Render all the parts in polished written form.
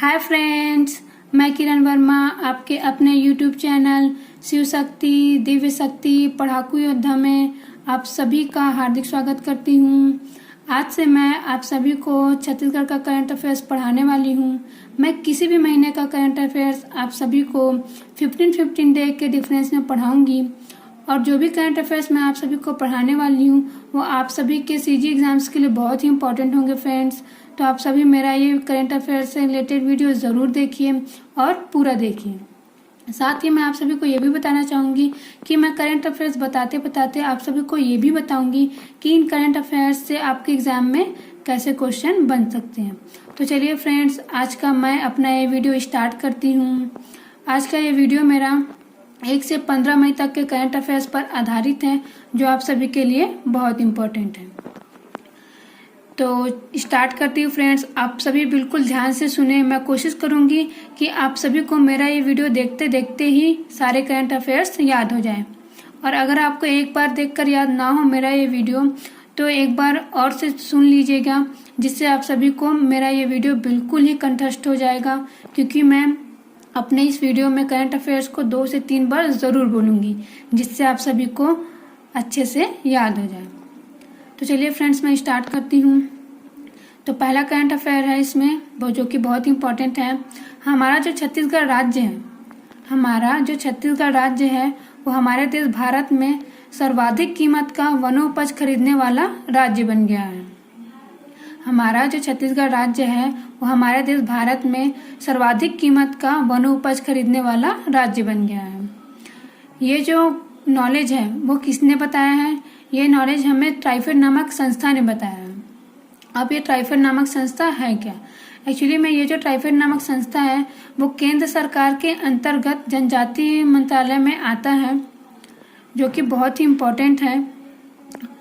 Hi friends, मैं किरण वर्मा आपके अपने यूट्यूब चैनल शिव शक्ति दिव्य शक्ति पढ़ाकू योद्धा में आप सभी का हार्दिक स्वागत करती हूँ। आज से मैं आप सभी को छत्तीसगढ़ का करंट अफेयर्स पढ़ाने वाली हूँ। मैं किसी भी महीने का करंट अफेयर्स आप सभी को 15 डे के डिफरेंस में पढ़ाऊँगी और जो भी करंट अफेयर्स मैं आप सभी को पढ़ाने वाली हूँ वो आप सभी के सीजी एग्जाम्स के लिए बहुत ही इंपॉर्टेंट होंगे फ्रेंड्स। तो आप सभी मेरा ये करंट अफेयर्स से रिलेटेड वीडियो ज़रूर देखिए और पूरा देखिए। साथ ही मैं आप सभी को ये भी बताना चाहूँगी कि मैं करंट अफेयर्स बताते बताते आप सभी को ये भी बताऊँगी कि इन करंट अफेयर्स से आपके एग्ज़ाम में कैसे क्वेश्चन बन सकते हैं। तो चलिए फ्रेंड्स, आज का मैं अपना ये वीडियो स्टार्ट करती हूँ। आज का ये वीडियो मेरा 1 से 15 मई तक के करंट अफेयर्स पर आधारित है, जो आप सभी के लिए बहुत इम्पोर्टेंट है। तो स्टार्ट करती हूँ फ्रेंड्स। आप सभी बिल्कुल ध्यान से सुने। मैं कोशिश करूँगी कि आप सभी को मेरा ये वीडियो देखते देखते ही सारे करंट अफेयर्स याद हो जाएं। और अगर आपको एक बार देखकर याद ना हो मेरा ये वीडियो तो एक बार और से सुन लीजिएगा, जिससे आप सभी को मेरा ये वीडियो बिल्कुल ही कंठस्थ हो जाएगा, क्योंकि मैं अपने इस वीडियो में करंट अफेयर्स को 2 से 3 बार ज़रूर बोलूँगी, जिससे आप सभी को अच्छे से याद हो जाए। तो चलिए फ्रेंड्स, मैं स्टार्ट करती हूँ। तो पहला करंट अफेयर है इसमें वो, जो कि बहुत इंपॉर्टेंट है। हमारा जो छत्तीसगढ़ राज्य है वो हमारे देश भारत में सर्वाधिक कीमत का वनोपज खरीदने वाला राज्य बन गया है। हमारा जो छत्तीसगढ़ राज्य है वो हमारे देश भारत में सर्वाधिक कीमत का वनोपज खरीदने वाला राज्य बन गया है। ये जो नॉलेज है वो किसने बताया है? ये नॉलेज हमें ट्राइफेड नामक संस्था ने बताया है। अब ये ट्राइफेड नामक संस्था है क्या? एक्चुअली में ये जो ट्राइफेड नामक संस्था है वो केंद्र सरकार के अंतर्गत जनजातीय मंत्रालय में आता है, जो कि बहुत ही इम्पोर्टेंट है।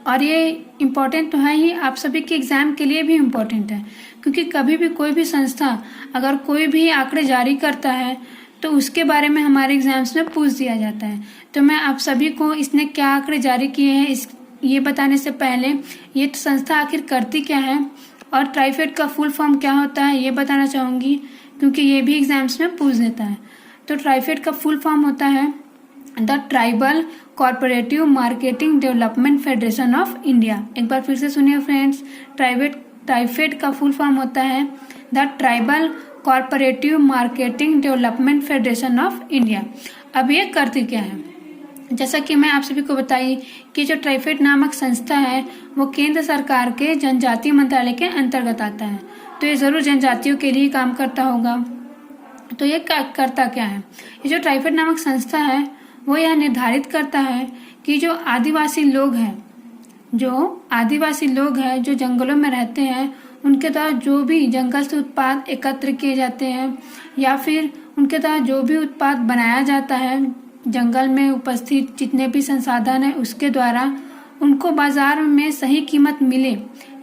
और ये इम्पोर्टेंट तो है ही, आप सभी के एग्जाम के लिए भी इम्पोर्टेंट है, क्योंकि कभी भी कोई भी संस्था अगर कोई भी आंकड़े जारी करता है तो उसके बारे में हमारे एग्जाम्स में पूछ दिया जाता है। तो मैं आप सभी को इसने क्या आंकड़े जारी किए हैं ये बताने से पहले ये संस्था आखिर करती क्या है और ट्राइफेड का फुल फॉर्म क्या होता है ये बताना चाहूँगी, क्योंकि ये भी एग्जाम्स में पूछ देता है। तो ट्राइफेड का फुल फॉर्म होता है the tribal corporative marketing development federation of India. एक बार फिर से सुनिए फ्रेंड्स, ट्राइफेड का फुल फॉर्म होता है the tribal corporative marketing development federation of India. अब ये करती क्या है? जैसा कि मैं आप सभी को बताई कि जो ट्राइफेड नामक संस्था है वो केंद्र सरकार के जनजातीय मंत्रालय के अंतर्गत आता है, तो ये ज़रूर जनजातियों के लिए काम करता होगा। तो ये करता क्या है? ये जो ट्राइफेड नामक संस्था है वो यह निर्धारित करता है कि जो आदिवासी लोग हैं जो जंगलों में रहते हैं, उनके द्वारा जो भी जंगल से उत्पाद एकत्र किए जाते हैं या फिर उनके द्वारा जो भी उत्पाद बनाया जाता है, जंगल में उपस्थित जितने भी संसाधन है उसके द्वारा उनको बाजार में सही कीमत मिले,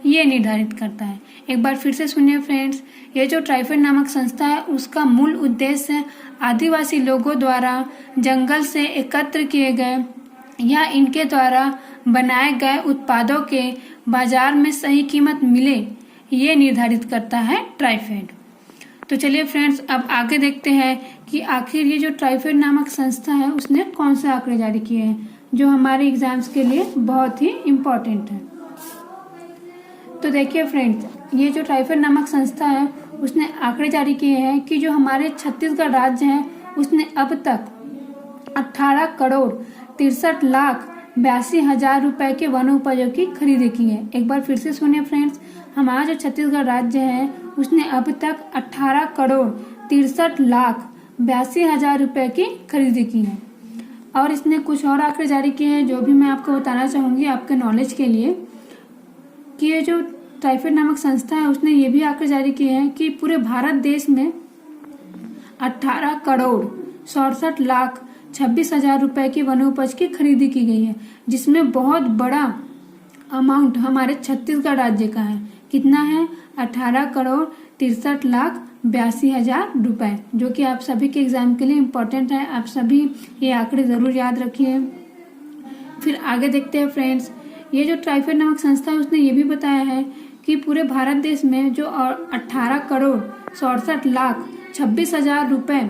ये निर्धारित करता है। एक बार फिर से सुनिए फ्रेंड्स, ये जो ट्राइफेड नामक संस्था है उसका मूल उद्देश्य आदिवासी लोगों द्वारा जंगल से एकत्र किए गए या इनके द्वारा बनाए गए उत्पादों के बाजार में सही कीमत मिले, ये निर्धारित करता है ट्राइफेड। तो चलिए फ्रेंड्स, अब आगे देखते हैं कि आखिर ये जो ट्राइफेड नामक संस्था है उसने कौन से आंकड़े जारी किए हैं जो हमारे एग्जाम्स के लिए बहुत ही इम्पोर्टेंट है। तो देखिए फ्रेंड्स, ये जो ट्राइफेड नामक संस्था है उसने आंकड़े जारी किए हैं कि जो हमारे छत्तीसगढ़ राज्य है उसने अब तक 18,63,82,000 रुपए के वनोपजों की खरीदी की है। एक बार फिर से सुनिए फ्रेंड्स, हमारा जो छत्तीसगढ़ राज्य है उसने अब तक 18,63,82,000 रुपए की खरीदी की है। और इसने कुछ और आंकड़े जारी किए हैं जो भी मैं आपको बताना चाहूँगी आपके नॉलेज के लिए, कि ये जो ट्राइफेड नामक संस्था है उसने ये भी आंकड़े जारी किए हैं कि पूरे भारत देश में 18,67,26,000 रुपए की वनोपज की खरीदी की गई है, जिसमें बहुत बड़ा अमाउंट हमारे छत्तीसगढ़ राज्य का है। कितना है? 18,63,82,000 रुपए, जो कि आप सभी के एग्जाम के लिए इम्पोर्टेंट है। आप सभी ये आंकड़े ज़रूर याद रखिए। फिर आगे देखते हैं फ्रेंड्स, ये जो ट्राइफेड नामक संस्था है उसने ये भी बताया है कि पूरे भारत देश में जो 18 66,26,000 रुपए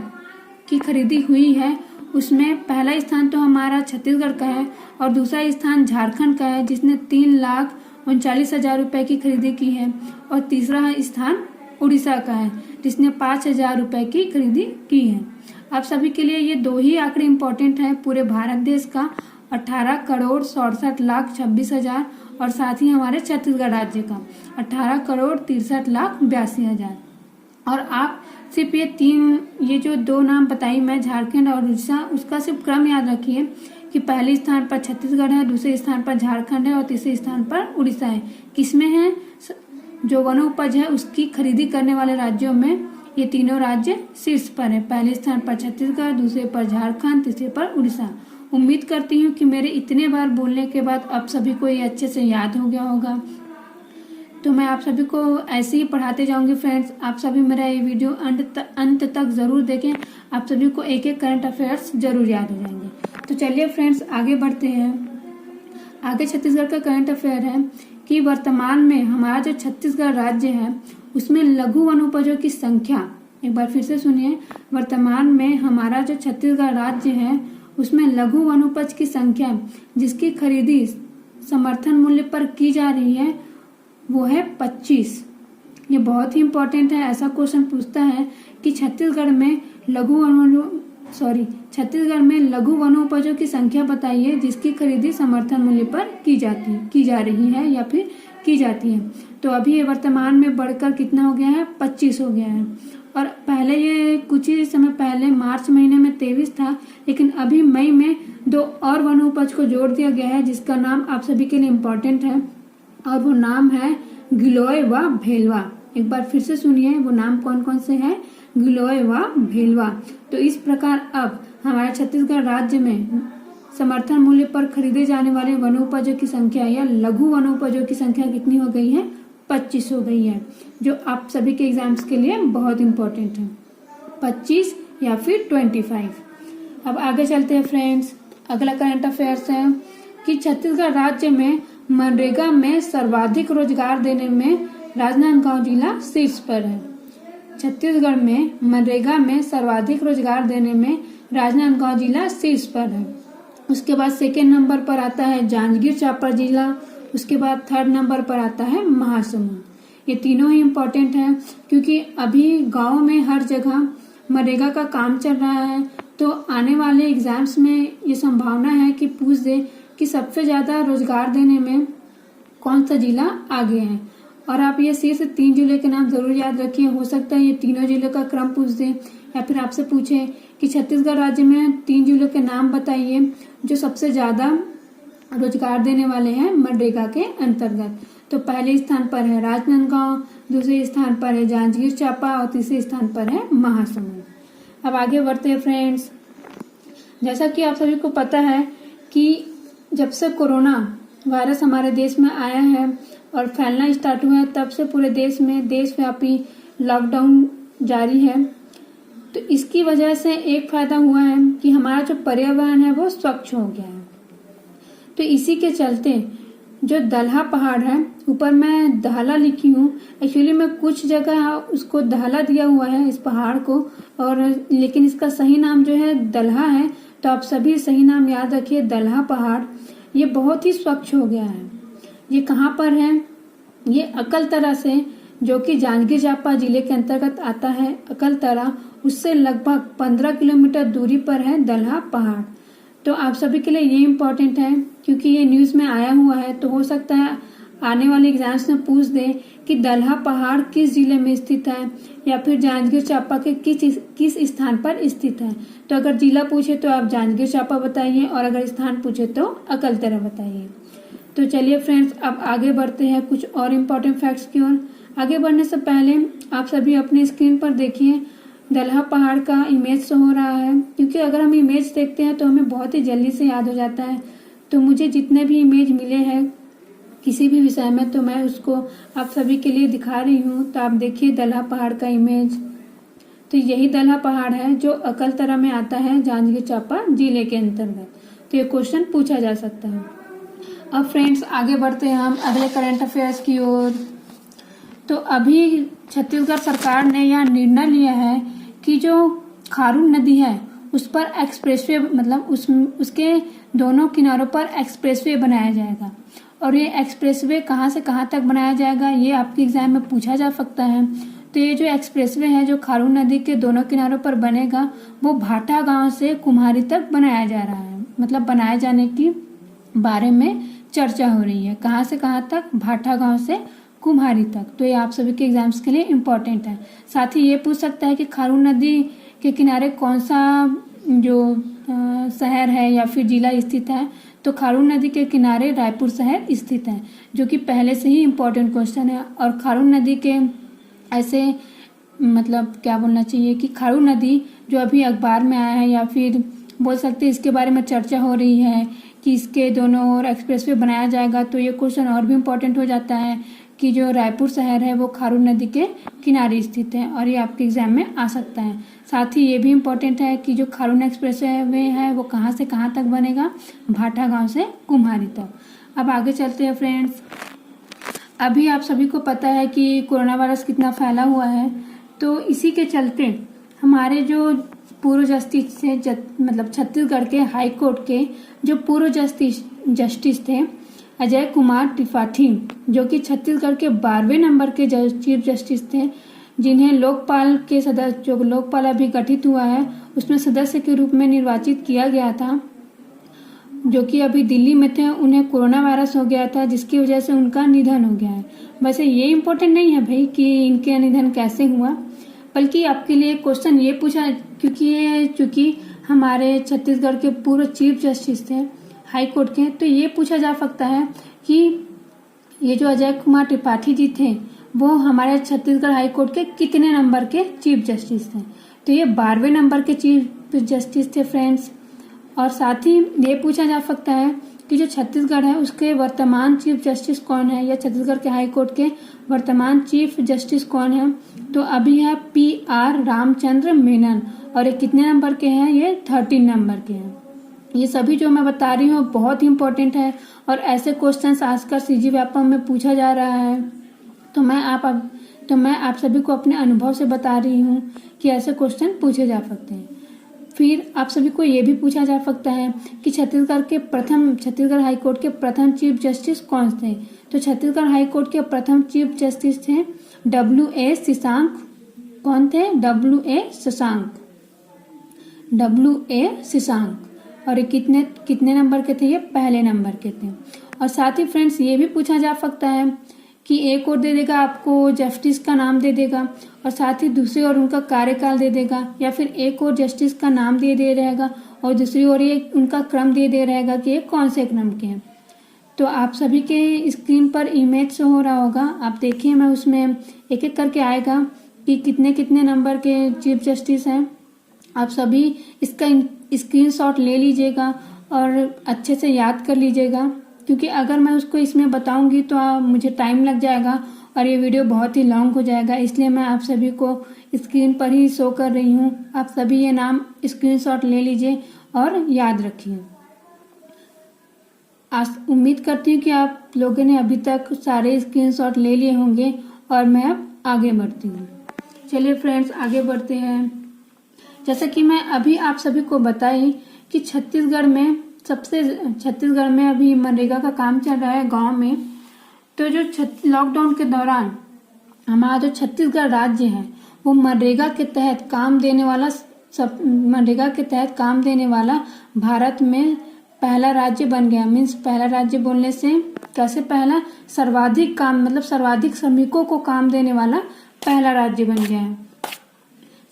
की खरीदी हुई है। उसमें पहला स्थान तो हमारा छत्तीसगढ़ का है और दूसरा स्थान झारखंड का है जिसने 3,39,000 रुपए की खरीदी की है और तीसरा स्थान उड़ीसा का है जिसने 5,000 रुपए की खरीदी की है। आप सभी के लिए ये दो ही आंकड़े इम्पोर्टेंट है पूरे भारत देश का, 18,67,26,000 और साथ ही हमारे छत्तीसगढ़ राज्य का 18,63,82,000। और आप सिर्फ ये जो दो नाम बताई मैं, झारखंड और उड़ीसा, उसका सिर्फ क्रम याद रखिए कि पहले स्थान पर छत्तीसगढ़ है, दूसरे स्थान पर झारखंड है और तीसरे स्थान पर उड़ीसा है। किसमें है? जो वनोपज है उसकी खरीदी करने वाले राज्यों में ये तीनों राज्य शीर्ष पर है। पहले स्थान पर छत्तीसगढ़, दूसरे पर झारखंड, तीसरे पर उड़ीसा। उम्मीद करती हूँ कि मेरे इतने बार बोलने के बाद आप सभी को ये अच्छे से याद हो गया होगा। तो मैं आप सभी को ऐसे ही पढ़ाते जाऊंगी फ्रेंड्स। आप सभी मेरा ये वीडियो अंत तक जरूर देखें, आप सभी को एक एक करंट अफेयर्स जरूर याद हो जाएंगे। तो चलिए फ्रेंड्स आगे बढ़ते हैं। आगे छत्तीसगढ़ का करंट अफेयर है कि वर्तमान में हमारा जो छत्तीसगढ़ राज्य है उसमें लघु वनोपजों की संख्या, एक बार फिर से सुनिए, वर्तमान में हमारा जो छत्तीसगढ़ राज्य है उसमें लघु वनोपज की संख्या जिसकी खरीदी समर्थन मूल्य पर की जा रही है वो है 25। ये बहुत ही इम्पोर्टेंट है। ऐसा क्वेश्चन पूछता है कि छत्तीसगढ़ में लघु वनोपजों की संख्या बताइए जिसकी खरीदी समर्थन मूल्य पर की जा रही है या फिर की जाती है। तो अभी ये वर्तमान में बढ़कर कितना हो गया है? 25 हो गया है। और पहले ये कुछ ही समय पहले मार्च महीने में 23 था, लेकिन अभी मई में 2 और वनोपज को जोड़ दिया गया है जिसका नाम आप सभी के लिए इम्पोर्टेंट है और वो नाम है गिलोय व भेलवा। एक बार फिर से सुनिए, वो नाम कौन कौन से हैं? गिलोय व भेलवा। तो इस प्रकार अब हमारे छत्तीसगढ़ राज्य में समर्थन मूल्य पर खरीदे जाने वाले वनोपजों की संख्या या लघु वनोपजों की संख्या कितनी हो गई है? 25 हो गई है, जो आप सभी के एग्जाम्स के लिए बहुत इंपॉर्टेंट है। 25 या फिर 25। अब आगे चलते हैं फ्रेंड्स। अगला करंट अफेयर्स है कि छत्तीसगढ़ राज्य में मनरेगा में सर्वाधिक रोजगार देने में राजनांदगांव जिला शीर्ष पर है। छत्तीसगढ़ में मनरेगा में सर्वाधिक रोजगार देने में राजनांदगांव जिला शीर्ष पर है। उसके बाद सेकेंड नंबर पर आता है जांजगीर चांपा जिला, उसके बाद थर्ड नंबर पर आता है महासमुंद। ये तीनों ही इम्पोर्टेंट है क्योंकि अभी गाँव में हर जगह मनरेगा का काम चल रहा है। तो आने वाले एग्जाम्स में ये संभावना है कि पूछ दे कि सबसे ज्यादा रोजगार देने में कौन सा जिला आगे है। और आप ये सिर्फ 3 जिले के नाम जरूर याद रखिए। हो सकता है ये तीनों जिलों का क्रम पूछ दे या फिर आपसे पूछे कि छत्तीसगढ़ राज्य में 3 जिलों के नाम बताइए जो सबसे ज्यादा रोजगार देने वाले हैं मनरेगा के अंतर्गत। तो पहले स्थान पर है राजनांदगांव, दूसरे स्थान पर है जांजगीर चांपा और तीसरे स्थान पर है महासमुंद। अब आगे बढ़ते हैं फ्रेंड्स। जैसा कि आप सभी को पता है कि जब से कोरोना वायरस हमारे देश में आया है और फैलना स्टार्ट हुआ है तब से पूरे देश में देशव्यापी लॉकडाउन जारी है। तो इसकी वजह से एक फायदा हुआ है कि हमारा जो पर्यावरण है वो स्वच्छ हो गया है। तो इसी के चलते जो दलहा पहाड़ है, ऊपर मैं दहला लिखी हूँ, एक्चुअली मैं कुछ जगह उसको दहला दिया हुआ है इस पहाड़ को, और लेकिन इसका सही नाम जो है दलहा है। तो आप सभी सही नाम याद रखिए, दलहा पहाड़। ये बहुत ही स्वच्छ हो गया है। ये कहाँ पर है? ये अकलतरा से, जो कि जांजगीर चांपा जिले के अंतर्गत आता है, अकलतरा, उससे लगभग 15 किलोमीटर दूरी पर है दलहा पहाड़। तो आप सभी के लिए ये इम्पोर्टेंट है क्योंकि ये न्यूज में आया हुआ है। तो हो सकता है आने वाले एग्जाम्स में पूछ दे कि दलहा पहाड़ किस जिले में स्थित है या फिर जांजगीर चांपा के किस स्थान पर स्थित है। तो अगर जिला पूछे तो आप जांजगीर चांपा बताइए और अगर स्थान पूछे तो अकलतरा बताइए। तो चलिए फ्रेंड्स अब आगे बढ़ते हैं कुछ और इम्पोर्टेंट फैक्ट्स की ओर। आगे बढ़ने से पहले आप सभी अपने स्क्रीन पर देखिए दलहा पहाड़ का इमेज शो हो रहा है, क्योंकि अगर हम इमेज देखते हैं तो हमें बहुत ही जल्दी से याद हो जाता है। तो मुझे जितने भी इमेज मिले हैं किसी भी विषय में तो मैं उसको आप सभी के लिए दिखा रही हूँ। तो आप देखिए दलहा पहाड़ का इमेज। तो यही दलहा पहाड़ है जो अकलतरा में आता है जांजगीर चांपा जिले के अंतर्गत। तो ये क्वेश्चन पूछा जा सकता है। अब फ्रेंड्स आगे बढ़ते हैं हम अगले करंट अफेयर्स की ओर। तो अभी छत्तीसगढ़ सरकार ने यह निर्णय लिया है कि जो खारून नदी है उस पर एक्सप्रेसवे मतलब उसके दोनों किनारों पर एक्सप्रेसवे बनाया जाएगा। और ये एक्सप्रेसवे कहाँ से कहाँ तक बनाया जाएगा, ये आपके एग्जाम में पूछा जा सकता है। तो ये जो एक्सप्रेसवे है जो खारून नदी के दोनों किनारों पर बनेगा, वो भाटा गांव से कुम्हारी तक बनाया जा रहा है। मतलब बनाए जाने की बारे में चर्चा हो रही है। कहाँ से कहाँ तक, भाटा गांव से कुम्हारी तक। तो ये आप सभी के एग्जाम्स के लिए इम्पोर्टेंट है। साथ ही ये पूछ सकता है कि खारून नदी के किनारे कौन सा जो शहर है या फिर जिला स्थित है। तो खारून नदी के किनारे रायपुर शहर स्थित है, जो कि पहले से ही इम्पोर्टेंट क्वेश्चन है। और खारून नदी के ऐसे मतलब क्या बोलना चाहिए कि खारून नदी जो अभी अखबार में आया है या फिर बोल सकते हैं इसके बारे में चर्चा हो रही है कि इसके दोनों ओर एक्सप्रेसवे बनाया जाएगा, तो ये क्वेश्चन और भी इम्पोर्टेंट हो जाता है कि जो रायपुर शहर है वो खारून नदी के किनारे स्थित है, और ये आपके एग्जाम में आ सकता है। साथ ही ये भी इम्पोर्टेंट है कि जो खारून एक्सप्रेसवे है वो कहाँ से कहाँ तक बनेगा, भाटा गांव से कुम्हारी तक। अब आगे चलते हैं फ्रेंड्स। अभी आप सभी को पता है कि कोरोना वायरस कितना फैला हुआ है, तो इसी के चलते हमारे जो पूर्व जस्टिस थे मतलब छत्तीसगढ़ के हाई कोर्ट के जो पूर्व जस्टिस थे अजय कुमार त्रिपाठी, जो कि छत्तीसगढ़ के 12वें नंबर के चीफ जस्टिस थे, जिन्हें लोकपाल के सदस्य जो लोकपाल अभी गठित हुआ है उसमें सदस्य के रूप में निर्वाचित किया गया था, जो कि अभी दिल्ली में थे। उन्हें कोरोना वायरस हो गया था जिसकी वजह से उनका निधन हो गया है। वैसे ये इम्पोर्टेंट नहीं है भाई कि इनके निधन कैसे हुआ, बल्कि आपके लिए क्वेश्चन ये पूछा क्योंकि हमारे छत्तीसगढ़ के पूर्व चीफ जस्टिस थे हाई कोर्ट के, तो ये पूछा जा सकता है कि ये जो अजय कुमार त्रिपाठी जी थे वो हमारे छत्तीसगढ़ हाई कोर्ट के कितने नंबर के चीफ जस्टिस थे। तो ये 12वें नंबर के चीफ जस्टिस थे फ्रेंड्स। और साथ ही ये पूछा जा सकता है कि जो छत्तीसगढ़ है उसके वर्तमान चीफ जस्टिस कौन है, या छत्तीसगढ़ के हाई कोर्ट के वर्तमान चीफ जस्टिस कौन है। तो अभी है PR रामचंद्र मेनन, और ये कितने नंबर के हैं, ये 13 नंबर के हैं। ये सभी जो मैं बता रही हूँ बहुत ही इंपॉर्टेंट है, और ऐसे क्वेश्चंस आजकल CG व्यापम में पूछा जा रहा है। तो मैं आप सभी को अपने अनुभव से बता रही हूँ कि ऐसे क्वेश्चन पूछे जा सकते हैं। फिर आप सभी को ये भी पूछा जा सकता है कि छत्तीसगढ़ हाई कोर्ट के प्रथम चीफ जस्टिस कौन थे। तो छत्तीसगढ़ हाई कोर्ट के प्रथम चीफ जस्टिस थे WA शशांक। कौन थे? WA शशांक। और ये कितने नंबर के थे? ये पहले नंबर के थे। और साथ ही फ्रेंड्स ये भी पूछा जा सकता है कि एक और दे देगा आपको जस्टिस का नाम दे देगा, और साथ ही दूसरी ओर उनका कार्यकाल दे देगा, या फिर एक और जस्टिस का नाम दे रहेगा और दूसरी ओर ये उनका क्रम दे रहेगा कि ये कौन से क्रम के हैं। तो आप सभी के स्क्रीन पर इमेज शो हो रहा होगा, आप देखिए। मैं उसमें एक एक करके आएगा कि कितने कितने नंबर के चीफ जस्टिस हैं। आप सभी इसका स्क्रीनशॉट ले लीजिएगा और अच्छे से याद कर लीजिएगा, क्योंकि अगर मैं उसको इसमें बताऊंगी तो मुझे टाइम लग जाएगा और ये वीडियो बहुत ही लॉन्ग हो जाएगा। इसलिए मैं आप सभी को स्क्रीन पर ही शो कर रही हूँ। आप सभी ये नाम स्क्रीनशॉट ले लीजिए और याद रखिए। उम्मीद करती हूँ कि आप लोगों ने अभी तक सारे स्क्रीनशॉट ले लिए होंगे, और मैं अब आगे बढ़ती हूँ। चलिए फ्रेंड्स आगे बढ़ते हैं। जैसा कि मैं अभी आप सभी को बताई कि छत्तीसगढ़ में अभी मनरेगा का काम चल रहा है गांव में। तो जो लॉकडाउन के दौरान हमारा जो छत्तीसगढ़ राज्य है वो मनरेगा के तहत काम देने वाला भारत में पहला राज्य बन गया। मीन्स पहला राज्य बोलने से कैसे पहला, सर्वाधिक श्रमिकों को काम देने वाला पहला राज्य बन गया है।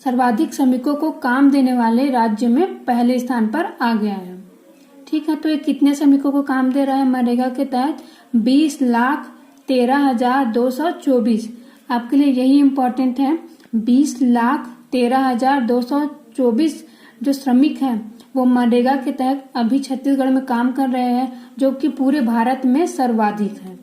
सर्वाधिक श्रमिकों को काम देने वाले राज्य में पहले स्थान पर आ गया है। ठीक है, तो ये कितने श्रमिकों को काम दे रहा है मनरेगा के तहत? 20,13,224। आपके लिए यही इम्पोर्टेंट है। 20,13,224 जो श्रमिक हैं वो मनरेगा के तहत अभी छत्तीसगढ़ में काम कर रहे हैं, जो कि पूरे भारत में सर्वाधिक है।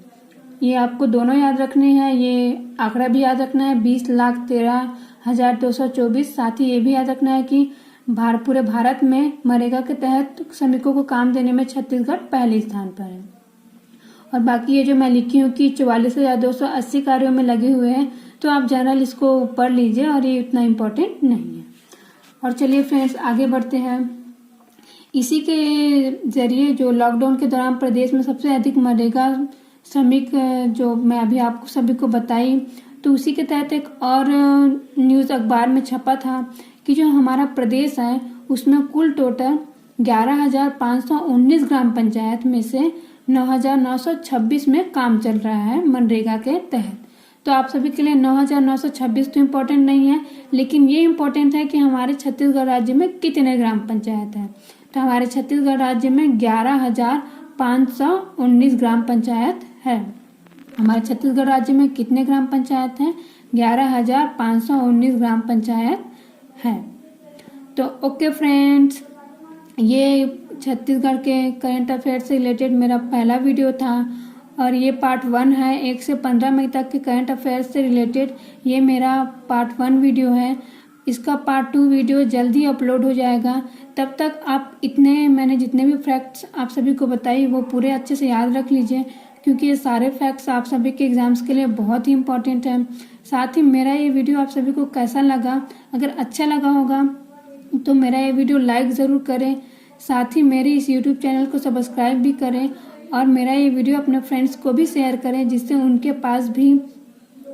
ये आपको दोनों याद रखने हैं, ये आंकड़ा भी याद रखना है 20,13,224। साथ ही ये भी याद रखना है कि पूरे भारत में मनरेगा के तहत श्रमिकों को काम देने में छत्तीसगढ़ पहले स्थान पर है। और बाकी ये जो मैं लिखी हूँ कि 44,280 कार्यों में लगे हुए हैं, तो आप जनरल इसको पढ़ लीजिए और ये उतना इम्पोर्टेंट नहीं है। और चलिए फ्रेंड्स आगे बढ़ते हैं। इसी के जरिए जो लॉकडाउन के दौरान प्रदेश में सबसे अधिक मनरेगा श्रमिक जो मैं अभी आपको सभी को बताई, तो उसी के तहत एक और न्यूज़ अखबार में छपा था कि जो हमारा प्रदेश है उसमें कुल टोटल 11,519 ग्राम पंचायत में से 9,926 में काम चल रहा है मनरेगा के तहत। तो आप सभी के लिए 9,926 तो इम्पोर्टेंट नहीं है, लेकिन ये इम्पोर्टेंट है कि हमारे छत्तीसगढ़ राज्य में कितने ग्राम पंचायत है। तो हमारे छत्तीसगढ़ राज्य में 11,519 ग्राम पंचायत है। हमारे छत्तीसगढ़ राज्य में कितने ग्राम पंचायत हैं? 11,519 ग्राम पंचायत है। तो ओके फ्रेंड्स, ये छत्तीसगढ़ के करंट अफेयर से रिलेटेड मेरा पहला वीडियो था और ये पार्ट 1 है। 1 से 15 मई तक के करंट अफेयर से रिलेटेड ये मेरा पार्ट 1 वीडियो है। इसका पार्ट 2 वीडियो जल्दी अपलोड हो जाएगा। तब तक आप मैंने जितने भी फैक्ट्स आप सभी को बताई वो पूरे अच्छे से याद रख लीजिए, क्योंकि ये सारे फैक्ट्स आप सभी के एग्जाम्स के लिए बहुत ही इंपॉर्टेंट है। साथ ही मेरा ये वीडियो आप सभी को कैसा लगा, अगर अच्छा लगा होगा तो मेरा ये वीडियो लाइक ज़रूर करें। साथ ही मेरे इस यूट्यूब चैनल को सब्सक्राइब भी करें और मेरा ये वीडियो अपने फ्रेंड्स को भी शेयर करें, जिससे उनके पास भी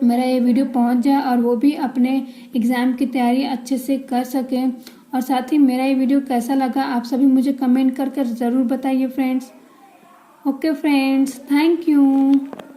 मेरा ये वीडियो पहुंच जाए और वो भी अपने एग्ज़ाम की तैयारी अच्छे से कर सकें। और साथ ही मेरा ये वीडियो कैसा लगा आप सभी मुझे कमेंट कर ज़रूर बताइए friends. Okay friends, thank you.